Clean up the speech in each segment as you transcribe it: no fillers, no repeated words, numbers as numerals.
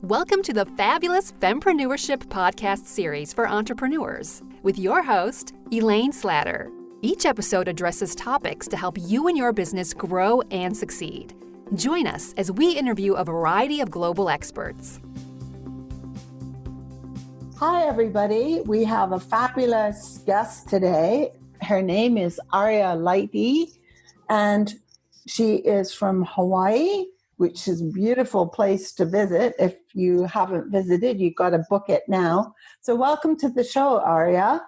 Welcome to the fabulous Fempreneurship podcast series for entrepreneurs with your host, Elaine Slatter. Each episode addresses topics to help you and your business grow and succeed. Join us as we interview a variety of global experts. Hi, everybody. We have a fabulous guest today. Her name is Aria Lighty, and she is from Hawaii, which is a beautiful place to visit. If you haven't visited, you've got to book it now. So welcome to the show, Aria.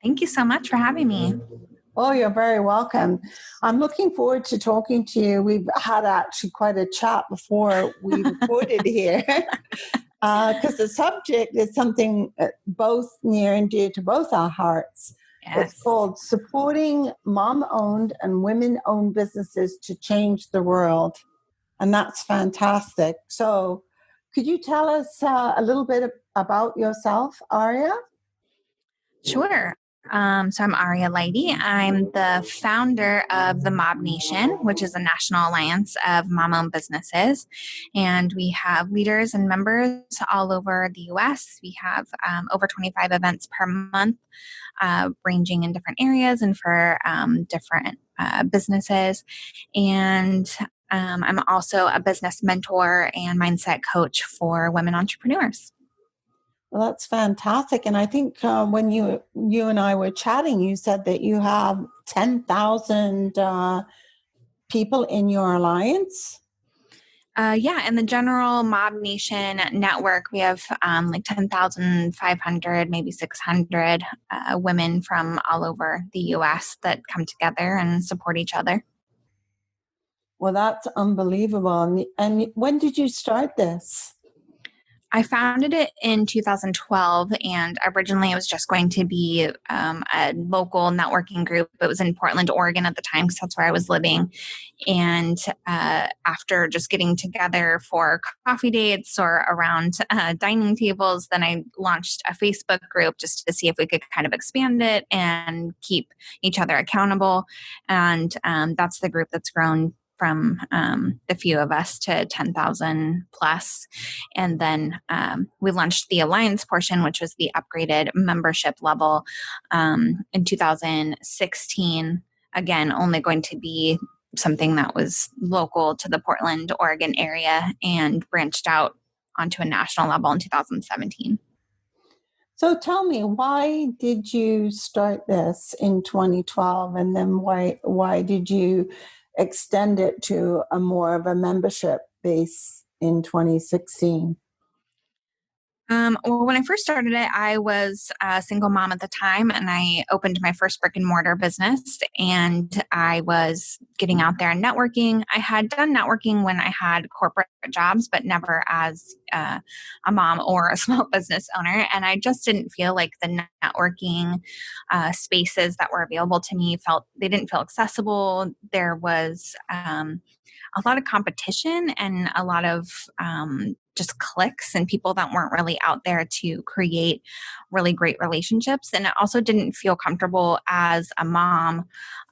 Thank you so much for having me. Oh, you're very welcome. I'm looking forward to talking to you. We've had actually quite a chat before we recorded here. Because the subject is something both near and dear to both our hearts. Yes. It's called Supporting Mom-Owned and Women-Owned Businesses to Change the World. And that's fantastic. So could you tell us a little bit about yourself, Aria? Sure. So I'm Aria Lighty. I'm the founder of the Mob Nation, which is a national alliance of mom-owned businesses. And we have leaders and members all over the U.S. We have over 25 events per month, ranging in different areas and for different businesses. And I'm also a business mentor and mindset coach for women entrepreneurs. Well, that's fantastic. And I think when you and I were chatting, you said that you have 10,000 people in your alliance. Yeah, in the general Mob Nation network, we have like 10,500, maybe 600 women from all over the U.S. that come together and support each other. Well, that's unbelievable. And when did you start this? I founded it in 2012, and originally it was just going to be a local networking group. It was in Portland, Oregon at the time, because that's where I was living. And after just getting together for coffee dates or around dining tables, then I launched a Facebook group just to see if we could kind of expand it and keep each other accountable. And that's the group that's grown from the few of us to 10,000 plus. And then we launched the Alliance portion, which was the upgraded membership level in 2016. Again, only going to be something that was local to the Portland, Oregon area, and branched out onto a national level in 2017. So tell me, why did you start this in 2012? And then why did you extend it to a more of a membership base in 2016? Well, when I first started it, I was a single mom at the time, and I opened my first brick and mortar business, and I was getting out there and networking. I had done networking when I had corporate jobs, but never as a mom or a small business owner. And I just didn't feel like the networking spaces that were available to me didn't feel accessible. There was a lot of competition and a lot of just clicks and people that weren't really out there to create really great relationships. And it also didn't feel comfortable as a mom.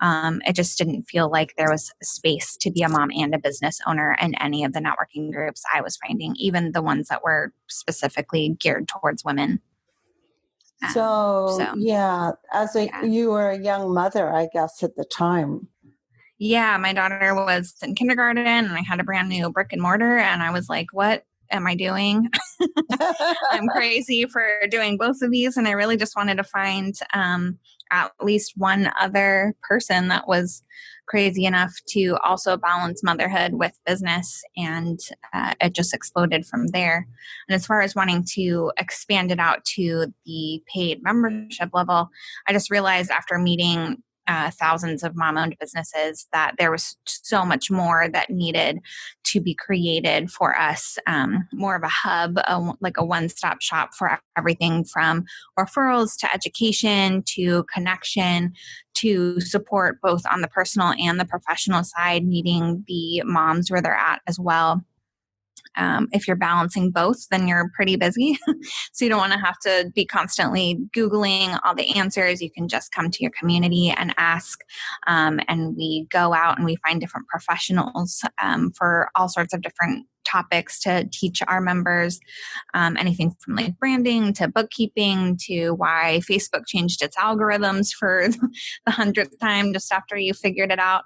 It just didn't feel like there was space to be a mom and a business owner in any of the networking groups I was finding, even the ones that were specifically geared towards women. So you were a young mother, I guess, at the time. Yeah, my daughter was in kindergarten, and I had a brand new brick and mortar, and I was like, what am I doing? I'm crazy for doing both of these, and I really just wanted to find at least one other person that was crazy enough to also balance motherhood with business, and it just exploded from there. And as far as wanting to expand it out to the paid membership level, I just realized after meeting thousands of mom-owned businesses that there was so much more that needed to be created for us, more of a hub, like a one-stop shop for everything from referrals to education to connection to support both on the personal and the professional side, meeting the moms where they're at as well. if you're balancing both, then you're pretty busy. So you don't want to have to be constantly Googling all the answers. You can just come to your community and ask. And we go out and we find different professionals for all sorts of different topics to teach our members, anything from like branding to bookkeeping to why Facebook changed its algorithms for the 100th time just after you figured it out.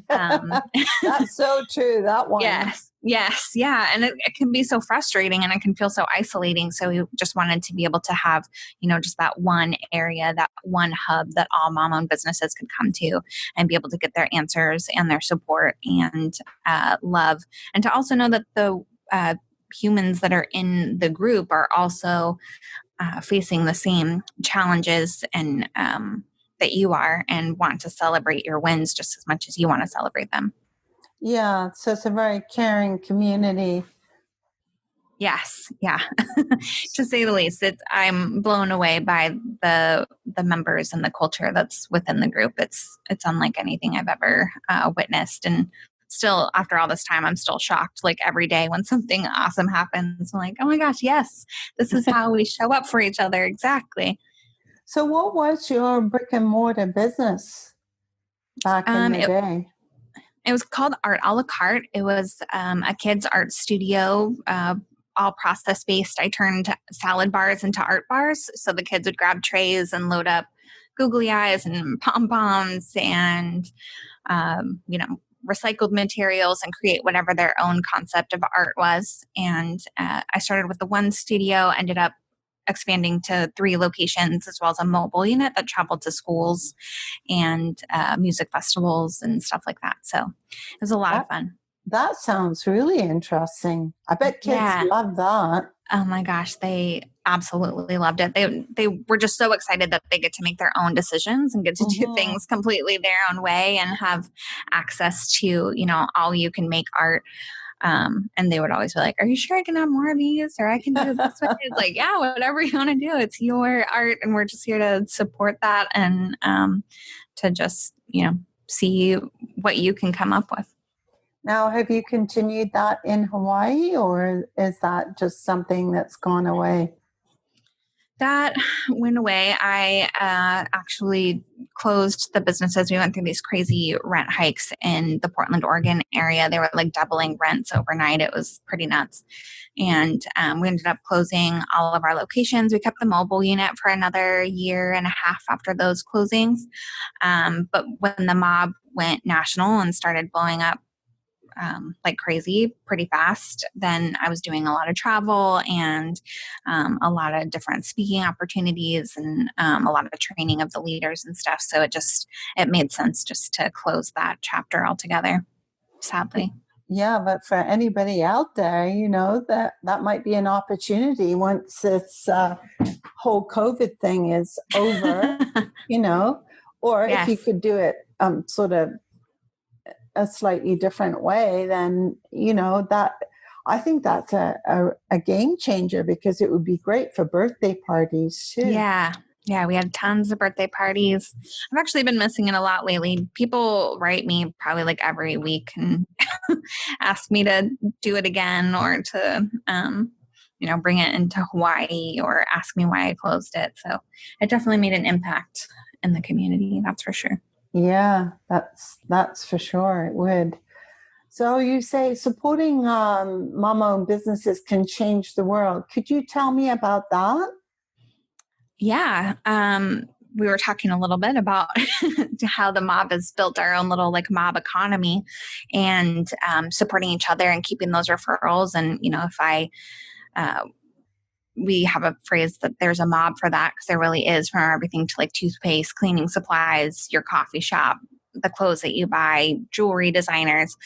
That's so true, that one. Yes. Yeah. And it can be so frustrating and it can feel so isolating. So we just wanted to be able to have, just that one area, that one hub that all mom-owned businesses could come to and be able to get their answers and their support and love. And to also know that the humans that are in the group are also facing the same challenges and that you are, and want to celebrate your wins just as much as you want to celebrate them. Yeah, so it's a very caring community. Yes, yeah, to say the least. I'm blown away by the members and the culture that's within the group. It's unlike anything I've ever witnessed, and still, after all this time, I'm still shocked. Like every day when something awesome happens, I'm like, oh my gosh, yes, this is how we show up for each other. Exactly. So, what was your brick and mortar business back in the day? It was called Art a la Carte. It was a kids' art studio, all process-based. I turned salad bars into art bars. So the kids would grab trays and load up googly eyes and pom-poms and, recycled materials and create whatever their own concept of art was. And I started with the one studio, ended up expanding to 3 locations, as well as a mobile unit that traveled to schools and music festivals and stuff like that. So it was a lot of fun. That sounds really interesting. I bet kids love that. Oh my gosh, they absolutely loved it. They were just so excited that they get to make their own decisions and get to do things completely their own way and have access to, all you can make art. And they would always be like, are you sure I can have more of these, or I can do it this way? It's like, yeah, whatever you want to do. It's your art, and we're just here to support that and to just, see what you can come up with. Now, have you continued that in Hawaii, or is that just something that's gone away? That went away. I actually closed the businesses. We went through these crazy rent hikes in the Portland, Oregon area. They were like doubling rents overnight. It was pretty nuts. And we ended up closing all of our locations. We kept the mobile unit for another 1.5 years after those closings. But when the mob went national and started blowing up like crazy pretty fast, then I was doing a lot of travel and a lot of different speaking opportunities and a lot of the training of the leaders and stuff. So it made sense just to close that chapter altogether, sadly. Yeah, but for anybody out there, that might be an opportunity once this whole COVID thing is over, or if you could do it sort of a slightly different way, then that I think that's a game changer, because it would be great for birthday parties too. Yeah, we had tons of birthday parties. I've actually been missing it a lot lately. People write me probably like every week and ask me to do it again, or to bring it into Hawaii, or ask me why I closed it. So it definitely made an impact in the community, that's for sure. Yeah, that's for sure. It would. So you say supporting mom-owned businesses can change the world. Could you tell me about that? Yeah. We were talking a little bit about how the mob has built our own little like mob economy, and supporting each other and keeping those referrals. And, we have a phrase that there's a mob for that, because there really is, from everything to like toothpaste, cleaning supplies, your coffee shop, the clothes that you buy, jewelry designers.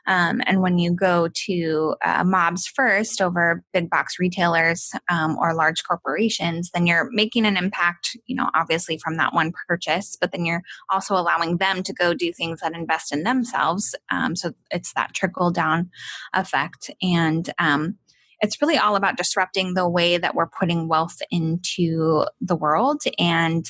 And when you go to mobs first over big box retailers or large corporations, then you're making an impact, obviously from that one purchase, but then you're also allowing them to go do things that invest in themselves. So it's that trickle down effect. And it's really all about disrupting the way that we're putting wealth into the world, and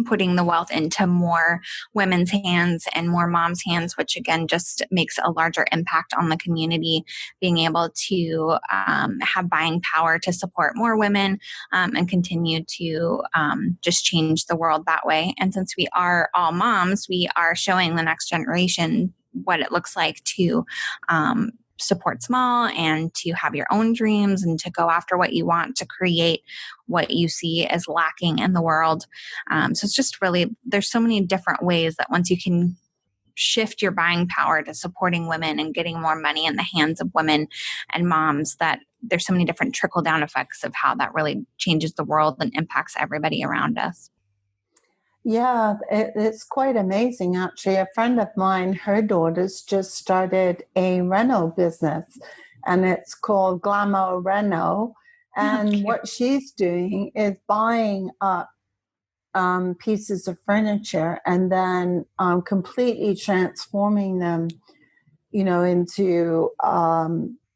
putting the wealth into more women's hands and more moms' hands, which again just makes a larger impact on the community, being able to have buying power to support more women and continue to just change the world that way. And since we are all moms, we are showing the next generation what it looks like to support small and to have your own dreams and to go after what you want, to create what you see as lacking in the world. So it's just really, there's so many different ways that once you can shift your buying power to supporting women and getting more money in the hands of women and moms, that there's so many different trickle down effects of how that really changes the world and impacts everybody around us. Yeah, it's quite amazing, actually. A friend of mine, her daughters just started a reno business, and it's called Glamour Reno. And what she's doing is buying up pieces of furniture and then completely transforming them, into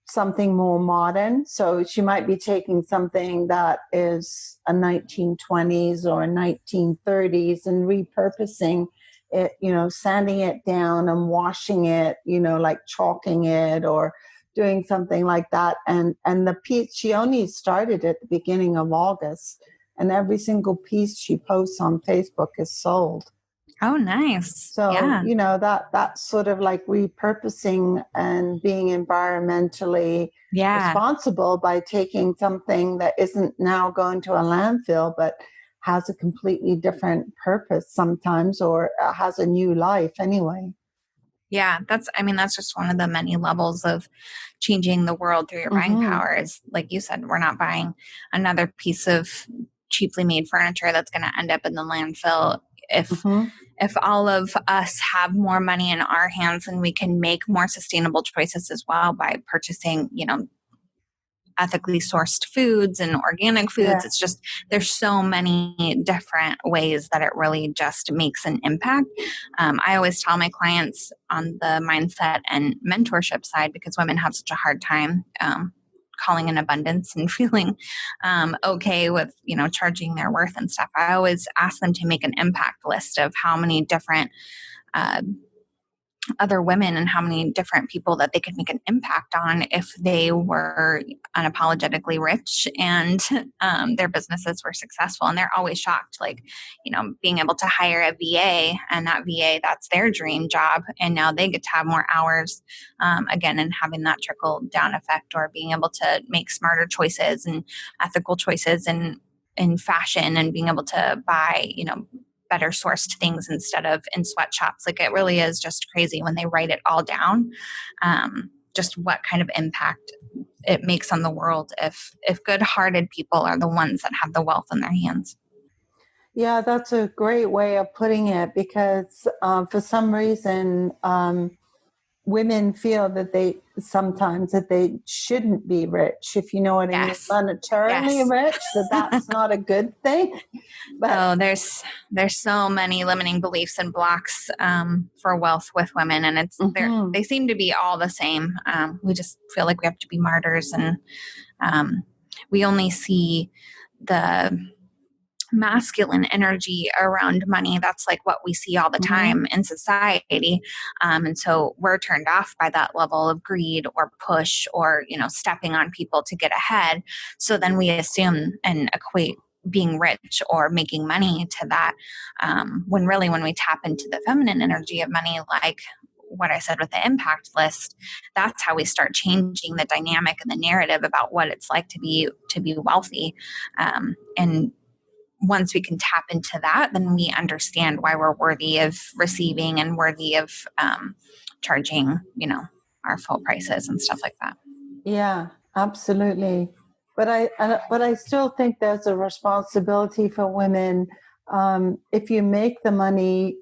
something more modern. So she might be taking something that is a 1920s or a 1930s and repurposing it, sanding it down and washing it, like chalking it or doing something like that. And the piece, she only started at the beginning of August, and every single piece she posts on Facebook is sold. Oh, nice. So, yeah. that's sort of like repurposing and being environmentally responsible by taking something that isn't now going to a landfill, but has a completely different purpose sometimes, or has a new life anyway. Yeah, that's just one of the many levels of changing the world through your buying power is, like you said, we're not buying another piece of cheaply made furniture that's going to end up in the landfill. If all of us have more money in our hands, and we can make more sustainable choices as well by purchasing, ethically sourced foods and organic foods. Yeah. It's just, there's so many different ways that it really just makes an impact. I always tell my clients on the mindset and mentorship side, because women have such a hard time calling in abundance and feeling okay with, charging their worth and stuff. I always ask them to make an impact list of how many different other women and how many different people that they could make an impact on if they were unapologetically rich and their businesses were successful. And they're always shocked, like, being able to hire a VA, and that VA, that's their dream job. And now they get to have more hours again, and having that trickle down effect, or being able to make smarter choices and ethical choices in fashion, and being able to buy, better sourced things instead of in sweatshops. Like, it really is just crazy when they write it all down, just what kind of impact it makes on the world if good-hearted people are the ones that have the wealth in their hands. Yeah, that's a great way of putting it, because for some reason, women feel that they shouldn't be rich, if you know what I mean, monetarily rich, that's not a good thing. But there's so many limiting beliefs and blocks for wealth with women, and it's they seem to be all the same. We just feel like we have to be martyrs, and we only see the masculine energy around money. That's like what we see all the time in society. And so we're turned off by that level of greed or push or, stepping on people to get ahead. So then we assume and equate being rich or making money to that. When we tap into the feminine energy of money, like what I said with the impact list, that's how we start changing the dynamic and the narrative about what it's like to be wealthy. And once we can tap into that, then we understand why we're worthy of receiving and worthy of charging, our full prices and stuff like that. Yeah, absolutely. But I still think there's a responsibility for women. If you make the money,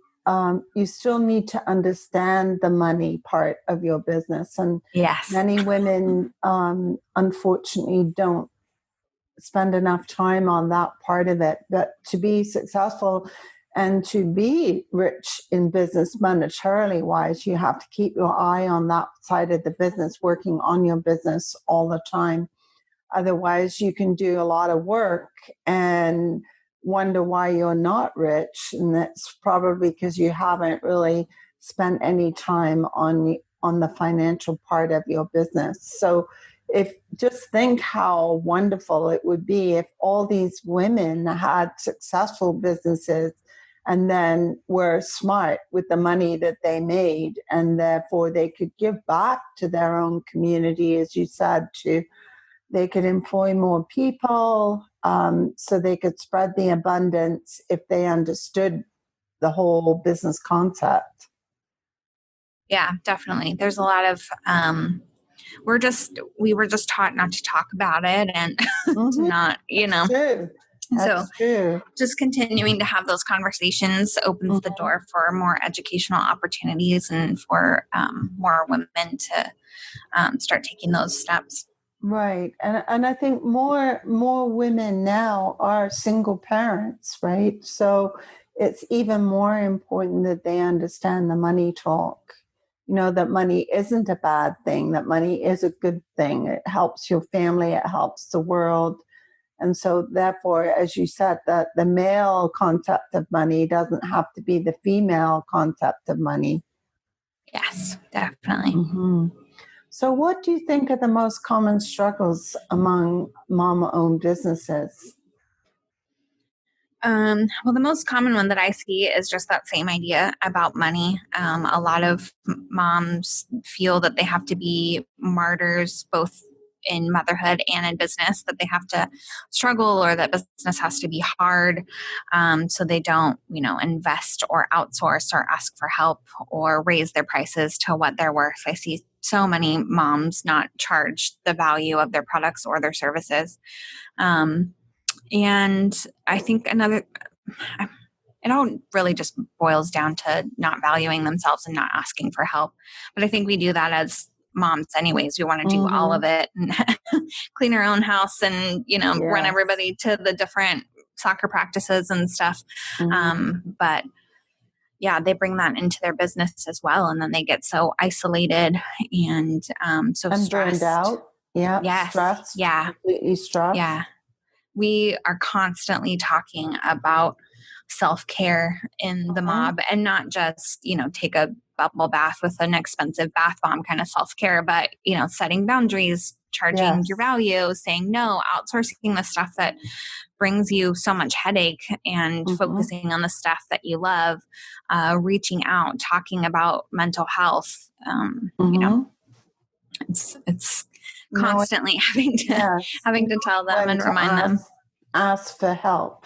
you still need to understand the money part of your business. And many women, unfortunately, don't spend enough time on that part of it. But to be successful and to be rich in business monetarily wise, you have to keep your eye on that side of the business, working on your business all the time. Otherwise, you can do a lot of work and wonder why you're not rich, and that's probably because you haven't really spent any time on the financial part of your business. So if just think how wonderful it would be if all these women had successful businesses and then were smart with the money that they made, and therefore they could give back to their own community, as you said, to they could employ more people, so they could spread the abundance if they understood the whole business concept. Yeah, definitely. There's a lot of we were just taught not to talk about it and to not, That's true. That's So true. just continuing to have those conversations opens the door for more educational opportunities and for more women to start taking those steps. Right. And I think more women now are single parents, right? So it's even more important that they understand the money talk. That money isn't a bad thing, that money is a good thing. It helps your family, it helps the world. And so therefore, as you said, that the male concept of money doesn't have to be the female concept of money. Yes, definitely. Mm-hmm. So what do you think are the most common struggles among mama-owned businesses? Well, the most common one that I see is just that same idea about money. A lot of moms feel that they have to be martyrs, both in motherhood and in business, that they have to struggle or that business has to be hard. So they don't, invest or outsource or ask for help or raise their prices to what they're worth. I see so many moms not charge the value of their products or their services. And I think it all really just boils down to not valuing themselves and not asking for help. But I think we do that as moms anyways. We want to do all of it and clean our own house and, run everybody to the different soccer practices and stuff. But yeah, they bring that into their business as well. And then they get so isolated and so and stressed. Burned out. Yeah. Yes. Stressed. Yeah. Completely stressed. Yeah. We are constantly talking about self-care in the mob, and not just, take a bubble bath with an expensive bath bomb kind of self-care, but, setting boundaries, charging your value, saying no, outsourcing the stuff that brings you so much headache and focusing on the stuff that you love, reaching out, talking about mental health. It's constantly having to tell them and remind them. Ask for help.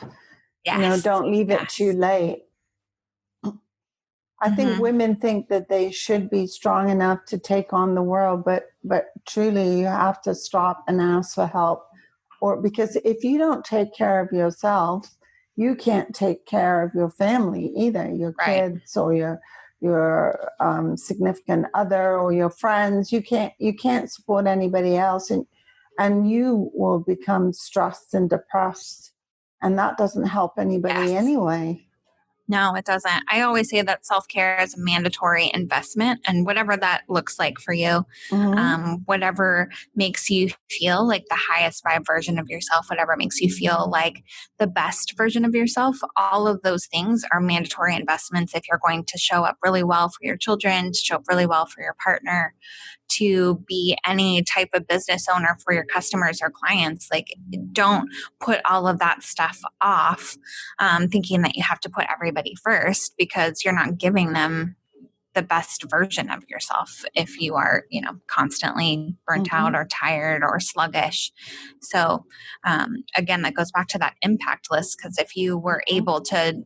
Yes. Don't leave it too late. I think women think that they should be strong enough to take on the world, but truly you have to stop and ask for help. Or because if you don't take care of yourself, you can't take care of your family either, your kids or your significant other or your friends. You can't support anybody else, and you will become stressed and depressed, and that doesn't help anybody anyway. No, it doesn't. I always say that self-care is a mandatory investment, and whatever that looks like for you, whatever makes you feel like the highest vibe version of yourself, whatever makes you feel like the best version of yourself, all of those things are mandatory investments if you're going to show up really well for your children, to show up really well for your partner, to be any type of business owner for your customers or clients. Like, don't put all of that stuff off, thinking that you have to put everybody first, because you're not giving them the best version of yourself if you are, constantly burnt out or tired or sluggish. So again, that goes back to that impact list, because if you were able to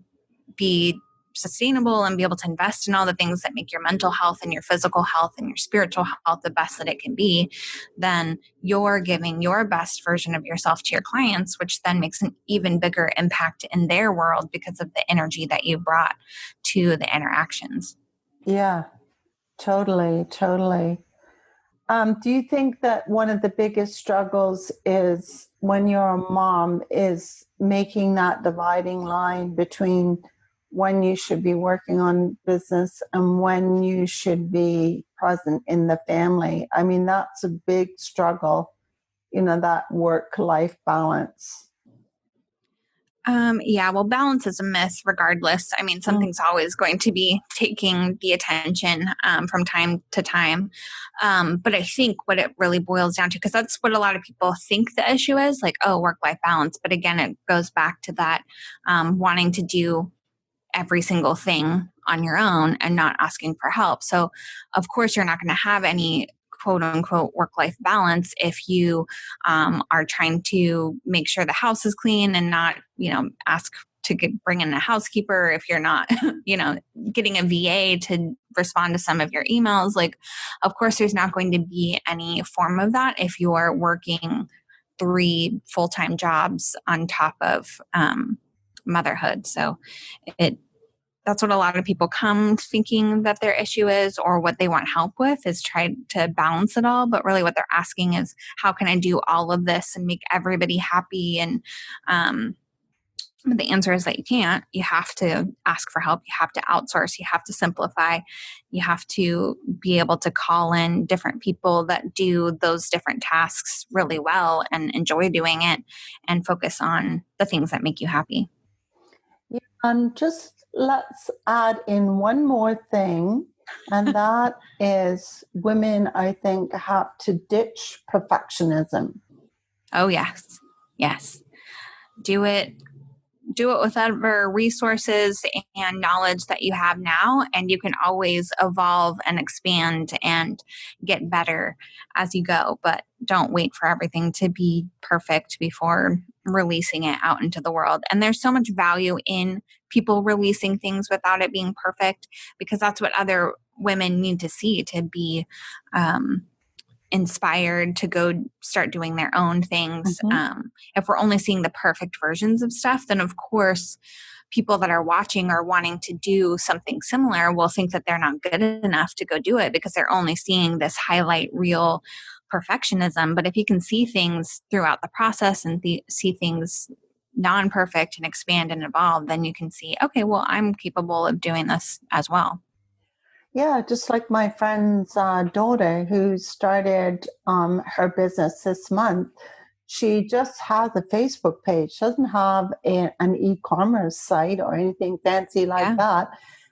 be sustainable and be able to invest in all the things that make your mental health and your physical health and your spiritual health the best that it can be, then you're giving your best version of yourself to your clients, which then makes an even bigger impact in their world because of the energy that you brought to the interactions. Yeah, totally. Do you think that one of the biggest struggles is when you're a mom is making that dividing line between when you should be working on business and when you should be present in the family? I mean, that's a big struggle, that work-life balance. Yeah, well, balance is a myth regardless. I mean, something's always going to be taking the attention from time to time. But I think what it really boils down to, because that's what a lot of people think the issue is, like, oh, work-life balance. But again, it goes back to that wanting to do every single thing on your own and not asking for help. So, of course, you're not going to have any quote unquote work-life balance if you are trying to make sure the house is clean and not, ask to bring in a housekeeper, if you're not, getting a VA to respond to some of your emails. Like, of course, there's not going to be any form of that if you're working 3 full-time jobs on top of motherhood. So that's what a lot of people come thinking that their issue is, or what they want help with is try to balance it all. But really what they're asking is, how can I do all of this and make everybody happy? And but the answer is that you can't. You have to ask for help. You have to outsource. You have to simplify. You have to be able to call in different people that do those different tasks really well and enjoy doing it, and focus on the things that make you happy. Yeah, and just let's add in one more thing, and that is women, I think, have to ditch perfectionism. Oh, yes. Yes. Do it with whatever resources and knowledge that you have now, and you can always evolve and expand and get better as you go. But don't wait for everything to be perfect before releasing it out into the world. And there's so much value in people releasing things without it being perfect, because that's what other women need to see to be inspired to go start doing their own things. If we're only seeing the perfect versions of stuff, then of course people that are watching or wanting to do something similar will think that they're not good enough to go do it, because they're only seeing this highlight reel perfectionism. But if you can see things throughout the process and see things non-perfect and expand and evolve, then you can see, okay, well, I'm capable of doing this as well. Yeah, just like my friend's daughter who started her business this month. She just has a Facebook page. She doesn't have an e-commerce site or anything fancy like that.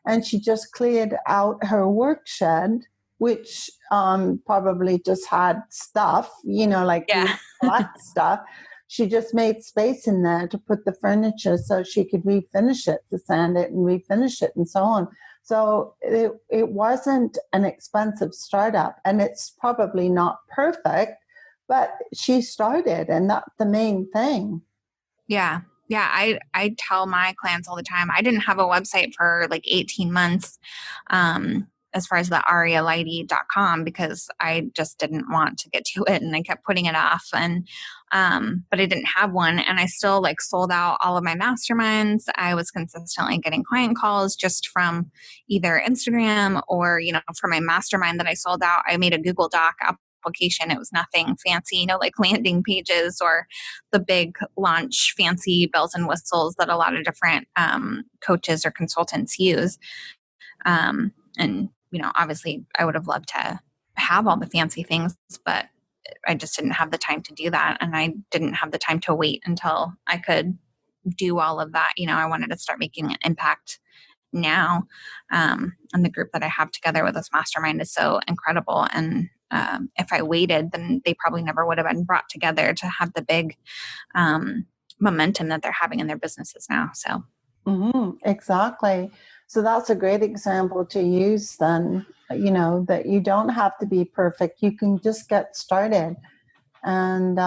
And she just cleared out her work shed, which probably just had stuff, collect stuff. She just made space in there to put the furniture so she could refinish it, to sand it and refinish it and so on. So it wasn't an expensive startup, and it's probably not perfect, but she started, and that's the main thing. Yeah. Yeah. I tell my clients all the time, I didn't have a website for like 18 months. As far as the arialighty.com, because I just didn't want to get to it, and I kept putting it off. And but I didn't have one, and I still sold out all of my masterminds. I was consistently getting client calls just from either Instagram or, for my mastermind that I sold out, I made a Google Doc application. It was nothing fancy, like landing pages or the big launch fancy bells and whistles that a lot of different coaches or consultants use. And obviously I would have loved to have all the fancy things, but I just didn't have the time to do that. And I didn't have the time to wait until I could do all of that. I wanted to start making an impact now. And the group that I have together with this mastermind is so incredible. And if I waited, then they probably never would have been brought together to have the big momentum that they're having in their businesses now. So. Exactly. So that's a great example to use then, that you don't have to be perfect. You can just get started. And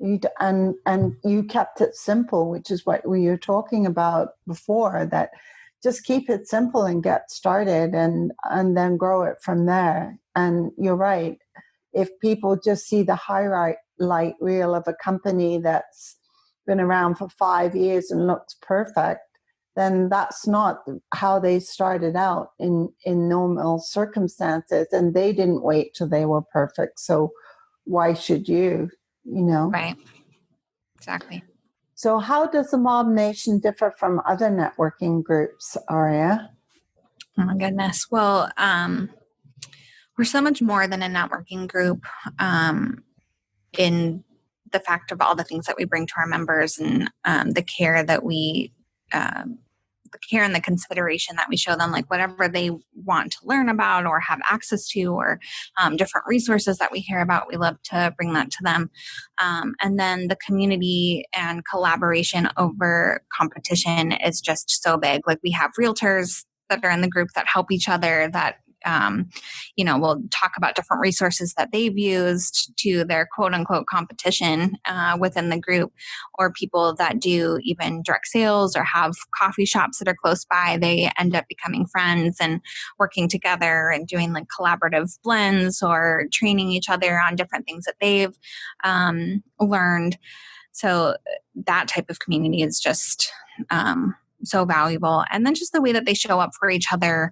you kept it simple, which is what we were talking about before, that just keep it simple and get started and then grow it from there. And you're right. If people just see the highlight reel of a company that's been around for 5 years and looks perfect, then that's not how they started out in normal circumstances. And they didn't wait till they were perfect. So why should you, Right. Exactly. So how does the Mob Nation differ from other networking groups, Aria? Oh my goodness. Well, we're so much more than a networking group in the fact of all the things that we bring to our members and the care that the care and the consideration that we show them, like whatever they want to learn about or have access to, or different resources that we hear about, we love to bring that to them. And then the community and collaboration over competition is just so big. Like we have realtors that are in the group that help each other, that we'll talk about different resources that they've used to their quote unquote competition within the group, or people that do even direct sales or have coffee shops that are close by. They end up becoming friends and working together and doing like collaborative blends or training each other on different things that they've learned. So that type of community is just so valuable. And then just the way that they show up for each other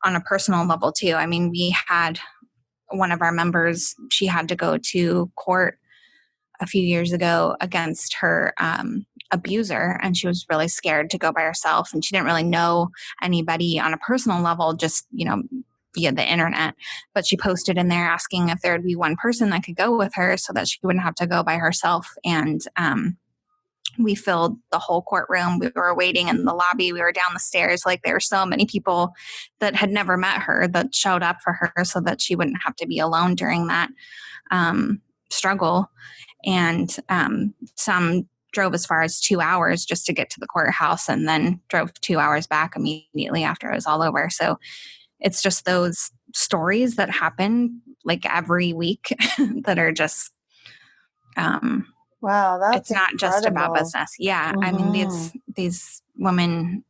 on a personal level too. I mean, we had one of our members, she had to go to court a few years ago against her abuser, and she was really scared to go by herself, and she didn't really know anybody on a personal level, just, via the internet. But she posted in there asking if there would be one person that could go with her so that she wouldn't have to go by herself. And we filled the whole courtroom. We were waiting in the lobby. We were down the stairs. Like there were so many people that had never met her that showed up for her so that she wouldn't have to be alone during that struggle. And some drove as far as 2 hours just to get to the courthouse, and then drove 2 hours back immediately after it was all over. So it's just those stories that happen like every week that are just wow, that's it's not just about incredible. business. Yeah. Mm-hmm. I mean, these women,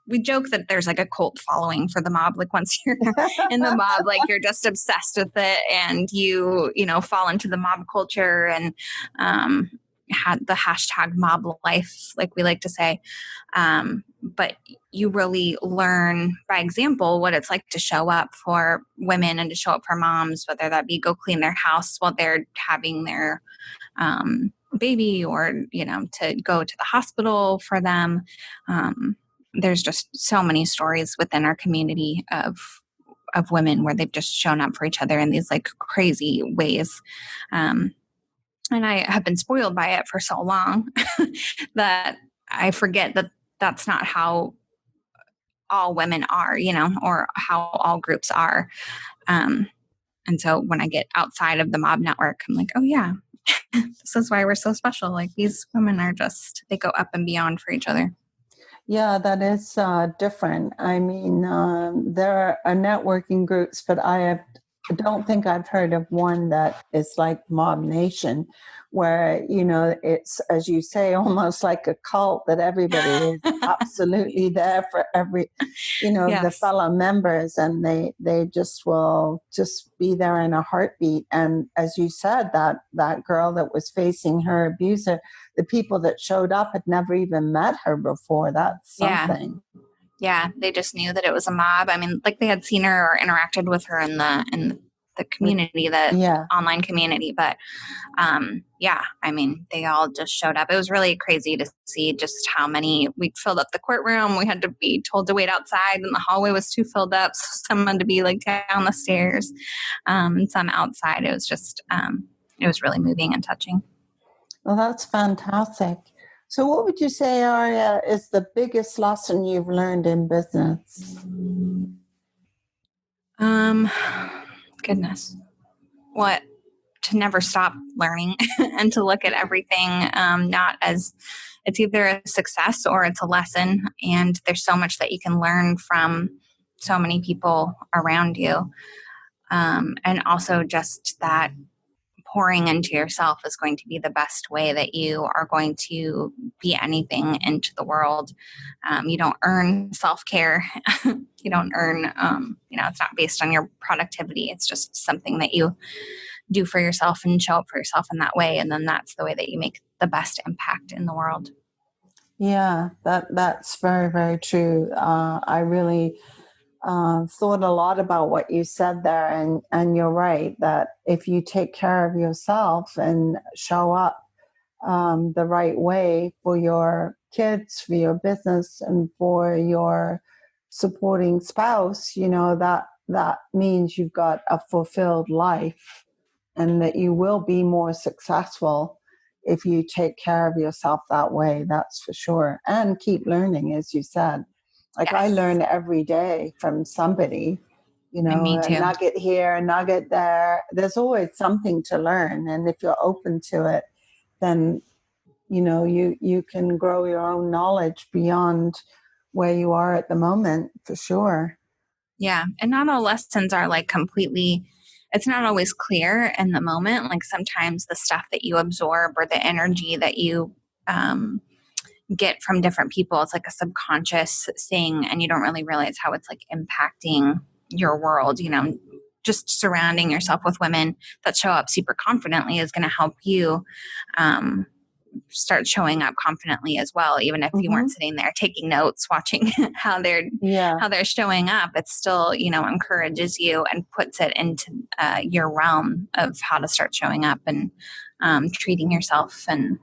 we joke that there's like a cult following for the mob. Like once you're in the mob, like you're just obsessed with it, and you fall into the mob culture, and had the hashtag mob life, like we like to say. But you really learn by example what it's like to show up for women and to show up for moms, whether that be go clean their house while they're having their baby, or to go to the hospital for them. There's just so many stories within our community of women where they've just shown up for each other in these like crazy ways. And I have been spoiled by it for so long that I forget that that's not how all women are, or how all groups are. And so when I get outside of the mob network, I'm like, oh yeah, this is why we're so special. Like these women are they go up and beyond for each other. Yeah, that is different. I mean, there are networking groups, but I don't think I've heard of one that is like Mob Nation, where, it's, as you say, almost like a cult, that everybody is absolutely there for every, Yes. the fellow members, and they just will just be there in a heartbeat. And as you said, that girl that was facing her abuser, the people that showed up had never even met her before. That's something. Yeah, they just knew that it was a mob. I mean, like they had seen her or interacted with her in the community, online community. But yeah, I mean, they all just showed up. It was really crazy to see just how many. We filled up the courtroom. We had to be told to wait outside, and the hallway was too filled up. So someone to be like down the stairs, some outside. It was just, it was really moving and touching. Well, that's fantastic. So what would you say, Aria, is the biggest lesson you've learned in business? Goodness. What? To never stop learning and to look at everything not as it's either a success or it's a lesson. And there's so much that you can learn from so many people around you. And also just that pouring into yourself is going to be the best way that you are going to be anything into the world. You don't earn self-care. You don't earn, it's not based on your productivity. It's just something that you do for yourself and show up for yourself in that way. And then that's the way that you make the best impact in the world. Yeah, that's very, very true. I really thought a lot about what you said there, and you're right that if you take care of yourself and show up the right way for your kids, for your business, and for your supporting spouse, that means you've got a fulfilled life. and that you will be more successful if you take care of yourself that way. That's for sure. And keep learning, as you said. Like I Yes. learn every day from somebody, And me a too. nugget here, a nugget there. There's always something to learn. And if you're open to it, then, you can grow your own knowledge beyond where you are at the moment, for sure. Yeah. And not all lessons are like completely, it's not always clear in the moment. Like sometimes the stuff that you absorb or the energy that you get from different people, it's like a subconscious thing, and you don't really realize how it's like impacting your world. Just surrounding yourself with women that show up super confidently is going to help you start showing up confidently as well. Even if you weren't sitting there taking notes, watching how they're showing up, it still, encourages you and puts it into your realm of how to start showing up and treating yourself. And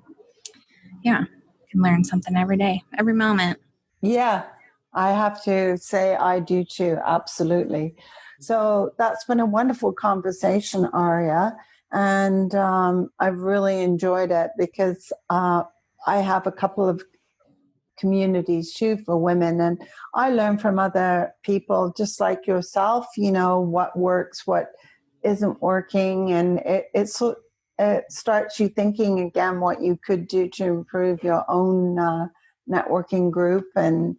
yeah, you can learn something every day, every moment. Yeah, I have to say I do too. Absolutely. So that's been a wonderful conversation, Aria. And I've really enjoyed it because I have a couple of communities too for women. And I learn from other people just like yourself, what works, what isn't working. And it starts you thinking again what you could do to improve your own networking group. And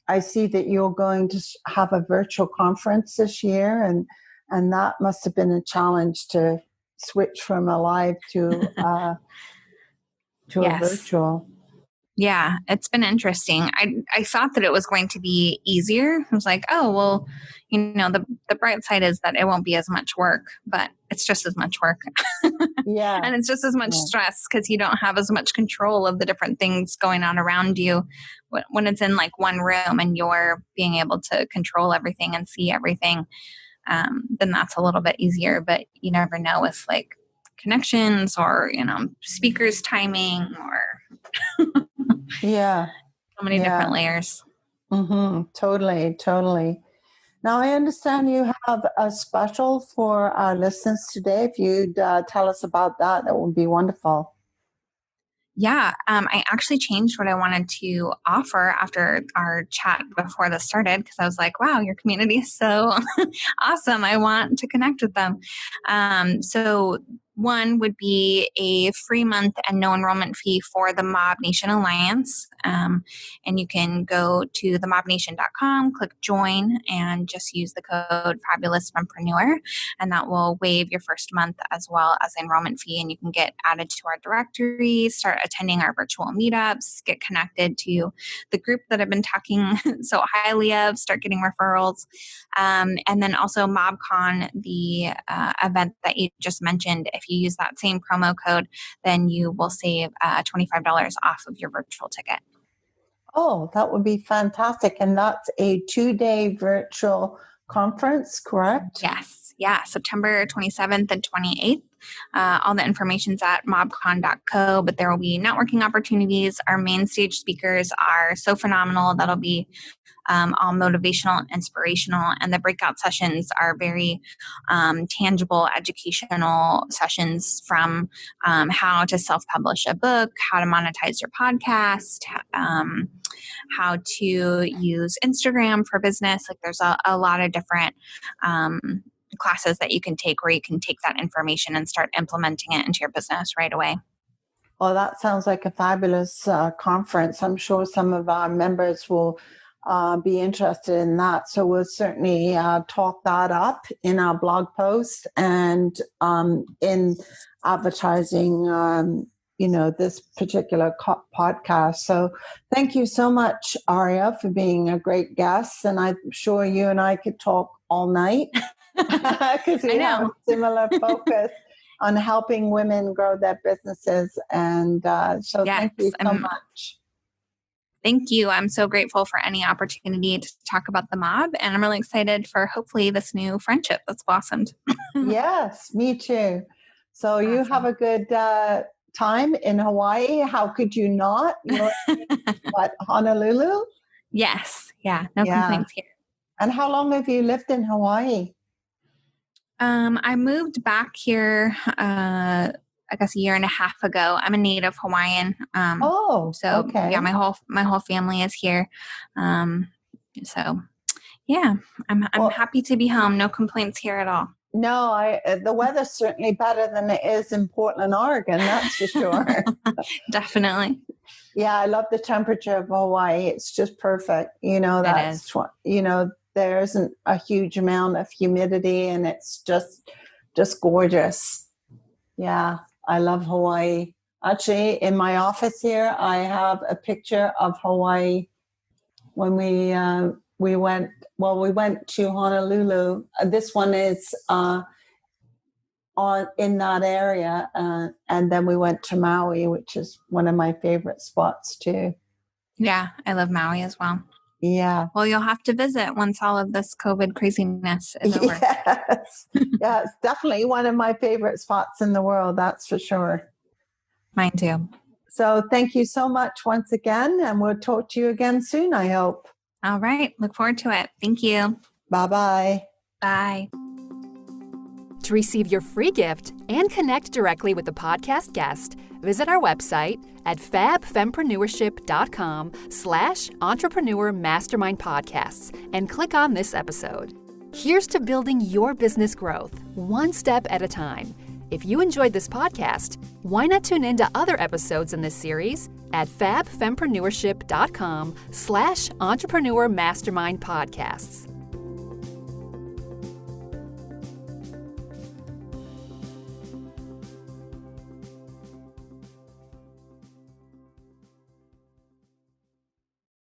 I see that you're going to have a virtual conference this year, and that must have been a challenge to switch from a live to Yes. a virtual. Yeah, it's been interesting. I thought that it was going to be easier. I was like, oh, well, the bright side is that it won't be as much work, but it's just as much work. Yeah. And it's just as much stress because you don't have as much control of the different things going on around you when it's in like one room and you're being able to control everything and see everything. Then that's a little bit easier, but you never know with like connections or, speakers timing or Yeah. so many different layers. Totally. Now, I understand you have a special for our listeners today. If you'd tell us about that, that would be wonderful. Yeah, I actually changed what I wanted to offer after our chat before this started because I was like, wow, your community is so awesome. I want to connect with them. So one would be a free month and no enrollment fee for the Mob Nation Alliance. And you can go to themobnation.com, click join, and just use the code Fabulous Fempreneur, and that will waive your first month as well as enrollment fee. And you can get added to our directory, start attending our virtual meetups, get connected to the group that I've been talking so highly of, start getting referrals. And then also MobCon, the event that you just mentioned, if you use that same promo code, then you will save $25 off of your virtual ticket. Oh, that would be fantastic. And that's a 2-day virtual conference, correct? Yes. Yeah. September 27th and 28th. All the information's at mobcon.co, but there will be networking opportunities. Our main stage speakers are so phenomenal. That'll be all motivational and inspirational. And the breakout sessions are very tangible, educational sessions from how to self-publish a book, how to monetize your podcast, how to use Instagram for business. Like there's a lot of different classes that you can take where you can take that information and start implementing it into your business right away. Well, that sounds like a fabulous conference. I'm sure some of our members will be interested in that. So we'll certainly talk that up in our blog post and in advertising, this particular podcast. So thank you so much, Aria, for being a great guest. And I'm sure you and I could talk all night because we have a similar focus on helping women grow their businesses. And so yes, thank you so much. Thank you. I'm so grateful for any opportunity to talk about the mob. And I'm really excited for hopefully this new friendship that's blossomed. Yes, me too. So awesome. You have a good time in Hawaii. How could you not? You're what, Honolulu? Yes. Yeah. No complaints here. And how long have you lived in Hawaii? I moved back here, I guess a year and a half ago. I'm a native Hawaiian. So okay. yeah, my whole family is here. So yeah, I'm Well, happy to be home. No complaints here at all. No, the weather's certainly better than it is in Portland, Oregon. That's for sure. Definitely. Yeah, I love the temperature of Hawaii. It's just perfect. That's what, there isn't a huge amount of humidity, and it's just gorgeous. Yeah, I love Hawaii. Actually, in my office here, I have a picture of Hawaii when we went to Honolulu. This one is in that area, and then we went to Maui, which is one of my favorite spots too. Yeah, I love Maui as well. Yeah. Well, you'll have to visit once all of this COVID craziness is over. Yes. Yeah, it's definitely one of my favorite spots in the world, that's for sure. Mine too. So thank you so much once again, and we'll talk to you again soon, I hope. All right. Look forward to it. Thank you. Bye-bye. Bye. To receive your free gift and connect directly with the podcast guest, visit our website at fabfempreneurship.com/entrepreneur mastermind podcasts and click on this episode. Here's to building your business growth, one step at a time. If you enjoyed this podcast, why not tune in to other episodes in this series at fabfempreneurship.com/entrepreneur mastermind podcasts.